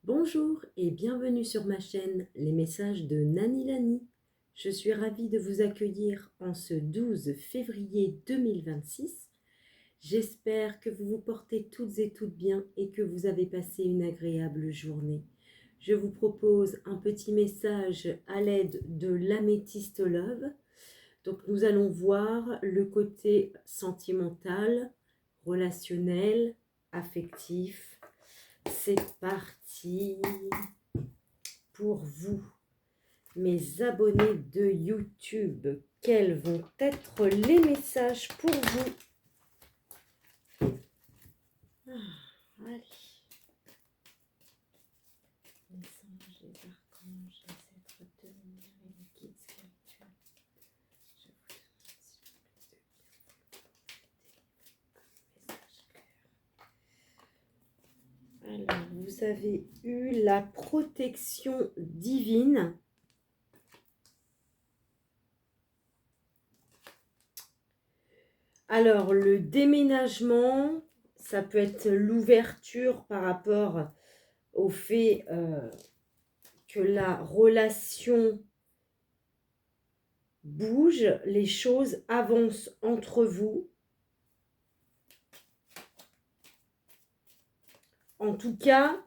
Bonjour et bienvenue sur ma chaîne Les Messages de Nani Lani. Je suis ravie de vous accueillir en ce 12 février 2026. J'espère que vous vous portez toutes et toutes bien et que vous avez passé une agréable journée. Je vous propose un petit message à l'aide de l'améthyste love. Donc nous allons voir le côté sentimental, relationnel, affectif. C'est parti pour vous, mes abonnés de YouTube. Quels vont être les messages pour vous? Allez. Messages des archanges, les êtres de lumière et les guides spirituels. Je vous remercie de bien vouloir message clair. Alors, vous avez eu la protection divine. Alors, le déménagement, ça peut être l'ouverture par rapport au fait que la relation bouge, les choses avancent entre vous. En tout cas,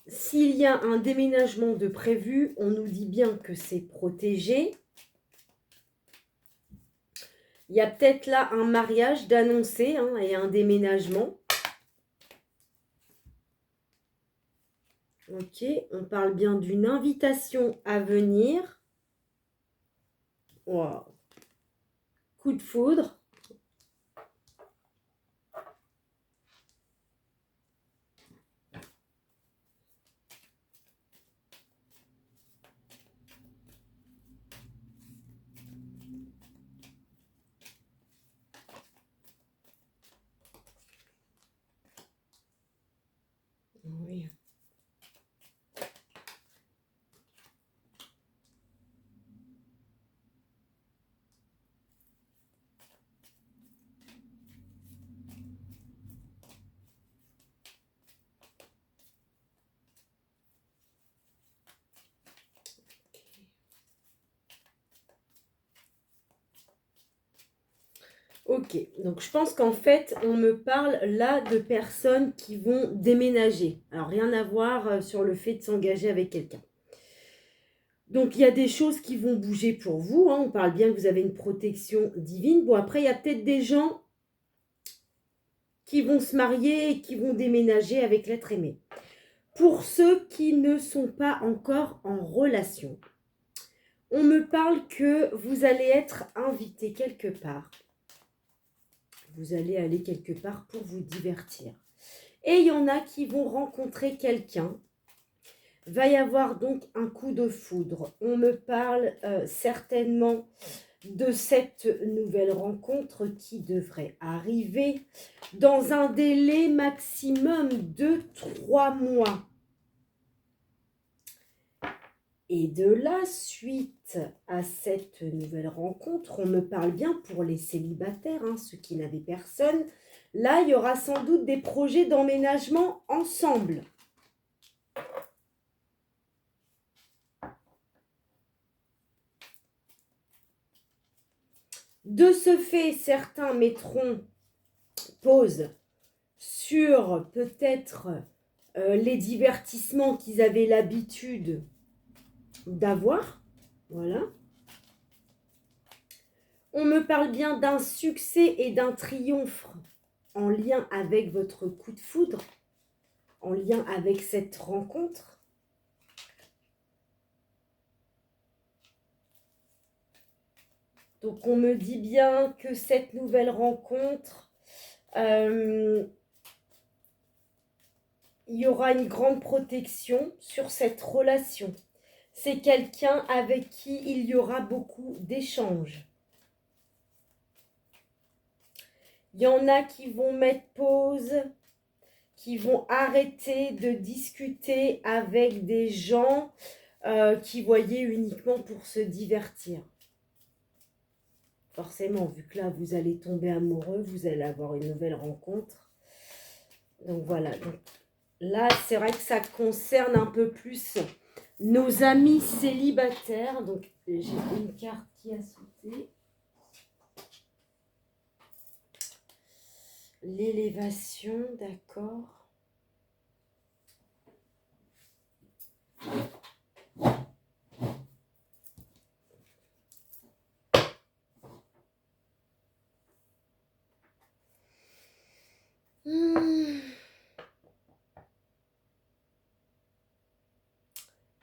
s'il y a un déménagement de prévu, on nous dit bien que c'est protégé. Il y a peut-être là un mariage d'annoncer et un déménagement. Ok, on parle bien d'une invitation à venir. Wow. Coup de foudre. Oui. Ok, donc je pense qu'en fait, on me parle là de personnes qui vont déménager. Alors, rien à voir sur le fait de s'engager avec quelqu'un. Donc, il y a des choses qui vont bouger pour vous. On parle bien que vous avez une protection divine. Bon, après, il y a peut-être des gens qui vont se marier et qui vont déménager avec l'être aimé. Pour ceux qui ne sont pas encore en relation, on me parle que vous allez être invité quelque part. Vous allez aller quelque part pour vous divertir. Et il y en a qui vont rencontrer quelqu'un. Va y avoir donc un coup de foudre. On me parle certainement de cette nouvelle rencontre qui devrait arriver dans un délai maximum de 3 mois. Et de là, suite à cette nouvelle rencontre, on me parle bien pour les célibataires, ceux qui n'avaient personne. Là, il y aura sans doute des projets d'emménagement ensemble. De ce fait, certains mettront pause sur peut-être les divertissements qu'ils avaient l'habitude d'avoir. Voilà. On me parle bien d'un succès et d'un triomphe en lien avec votre coup de foudre, en lien avec cette rencontre. Donc on me dit bien que cette nouvelle rencontre, il y aura une grande protection sur cette relation. C'est quelqu'un avec qui il y aura beaucoup d'échanges. Il y en a qui vont mettre pause, qui vont arrêter de discuter avec des gens qui voyaient uniquement pour se divertir. Forcément, vu que là, vous allez tomber amoureux, vous allez avoir une nouvelle rencontre. Donc voilà, donc, Là, c'est vrai que ça concerne un peu plus nos amis célibataires. Donc, j'ai une carte qui a sauté. L'élévation, d'accord.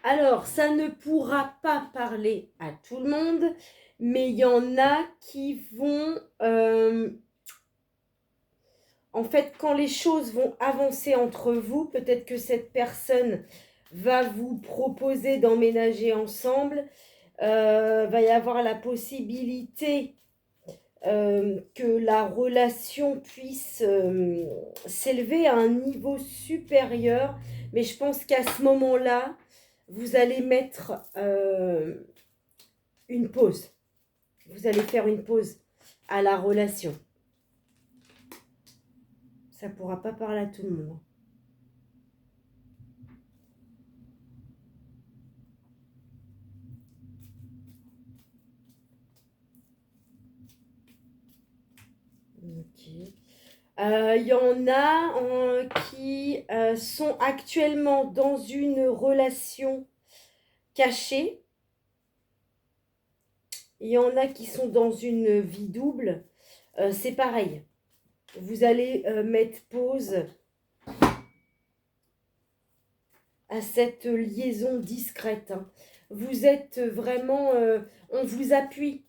Alors, ça ne pourra pas parler à tout le monde, mais il y en a qui vont... en fait, quand les choses vont avancer entre vous, peut-être que cette personne va vous proposer d'emménager ensemble. Va y avoir la possibilité que la relation puisse s'élever à un niveau supérieur. Mais je pense qu'à ce moment-là, vous allez mettre une pause. Vous allez faire une pause à la relation. Ça ne pourra pas parler à tout le monde. Ok. Il y en a qui sont actuellement dans une relation cachée. Il y en a qui sont dans une vie double. C'est pareil. Vous allez mettre pause à cette liaison discrète. Hein. Vous êtes vraiment... on vous appuie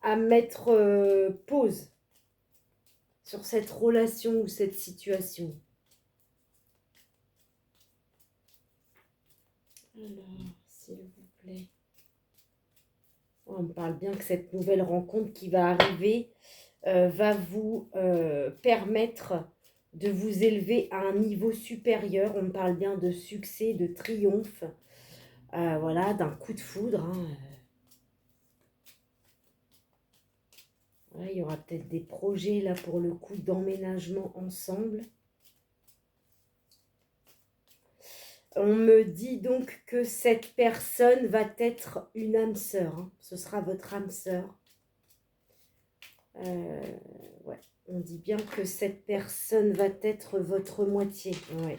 à mettre pause sur cette relation ou cette situation. Alors, s'il vous plaît. On me parle bien que cette nouvelle rencontre qui va arriver va vous permettre de vous élever à un niveau supérieur. On me parle bien de succès, de triomphe, voilà, d'un coup de foudre. Hein. Voilà, il y aura peut-être des projets là pour le coup d'emménagement ensemble. On me dit donc que cette personne va être une âme sœur. Hein. Ce sera votre âme sœur. Ouais. On dit bien que cette personne va être votre moitié. Ouais.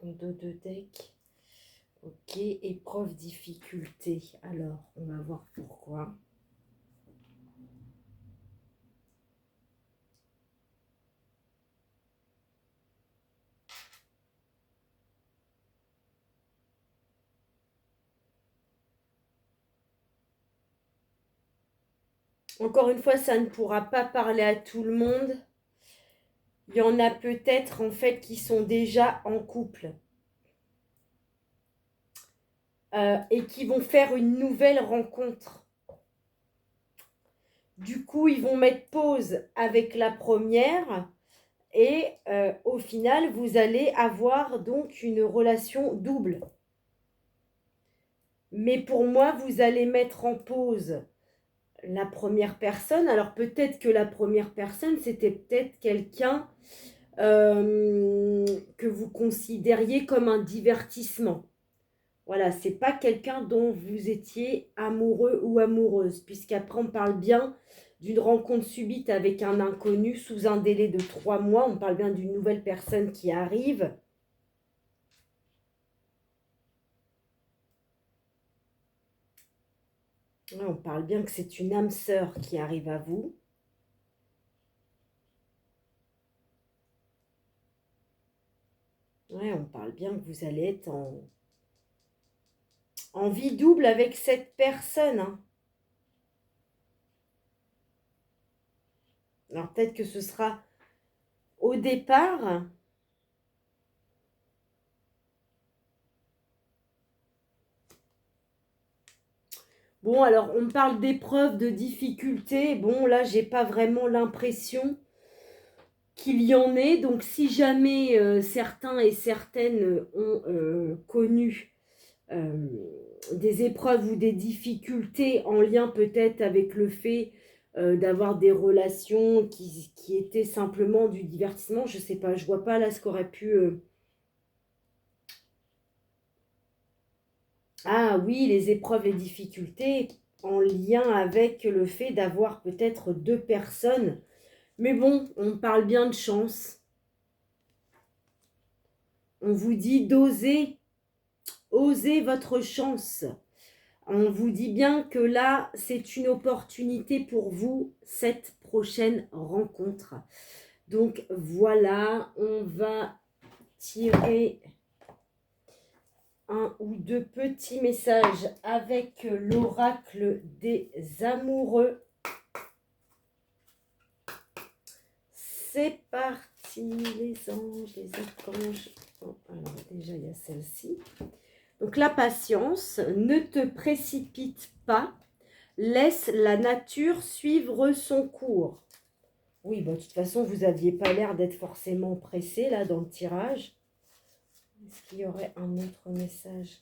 En dos de deck. Ok, épreuve, difficulté. Alors, on va voir pourquoi. Encore une fois, ça ne pourra pas parler à tout le monde. Il y en a peut-être en fait qui sont déjà en couple et qui vont faire une nouvelle rencontre. Du coup, ils vont mettre pause avec la première et au final, vous allez avoir donc une relation double. Mais pour moi, vous allez mettre en pause la première personne. Alors peut-être que la première personne, c'était peut-être quelqu'un que vous considériez comme un divertissement. Voilà, c'est pas quelqu'un dont vous étiez amoureux ou amoureuse, puisqu'après on parle bien d'une rencontre subite avec un inconnu sous un délai de 3 mois. On parle bien d'une nouvelle personne qui arrive. On parle bien que c'est une âme sœur qui arrive à vous. Ouais, on parle bien que vous allez être en vie double avec cette personne. Hein. Alors peut-être que ce sera au départ. Bon, alors on parle d'épreuves, de difficultés. Bon, là, j'ai pas vraiment l'impression qu'il y en ait. Donc, si jamais certains et certaines ont connu des épreuves ou des difficultés en lien peut-être avec le fait d'avoir des relations qui étaient simplement du divertissement. Je sais pas, je vois pas là ce qu'aurait pu... Ah oui, les épreuves et difficultés en lien avec le fait d'avoir peut-être deux personnes. Mais bon, on parle bien de chance. On vous dit d'oser, osez votre chance. On vous dit bien que là, c'est une opportunité pour vous, cette prochaine rencontre. Donc voilà, on va tirer un ou deux petits messages avec l'oracle des amoureux. C'est parti, les anges, les archanges. Oh, alors déjà, il y a celle-ci. Donc la patience, ne te précipite pas, laisse la nature suivre son cours. Oui, bah, de toute façon, vous n'aviez pas l'air d'être forcément pressé là dans le tirage. Est-ce qu'il y aurait un autre message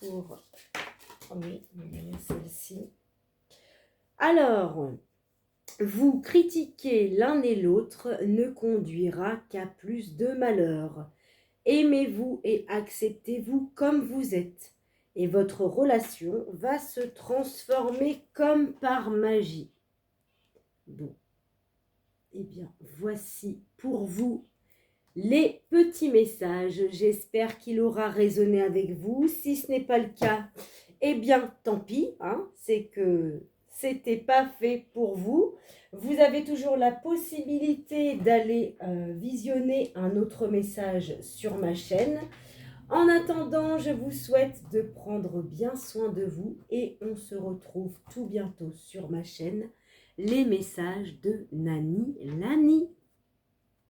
pour... Oh oui, il y a celle-ci. Alors, vous critiquer l'un et l'autre ne conduira qu'à plus de malheur. Aimez-vous et acceptez-vous comme vous êtes. Et votre relation va se transformer comme par magie. Bon, eh bien, voici pour vous les petits messages. J'espère qu'il aura résonné avec vous. Si ce n'est pas le cas, eh bien, tant pis. Hein, c'est que c'était pas fait pour vous. Vous avez toujours la possibilité d'aller visionner un autre message sur ma chaîne. En attendant, je vous souhaite de prendre bien soin de vous et on se retrouve tout bientôt sur ma chaîne. Les messages de Nani Lani.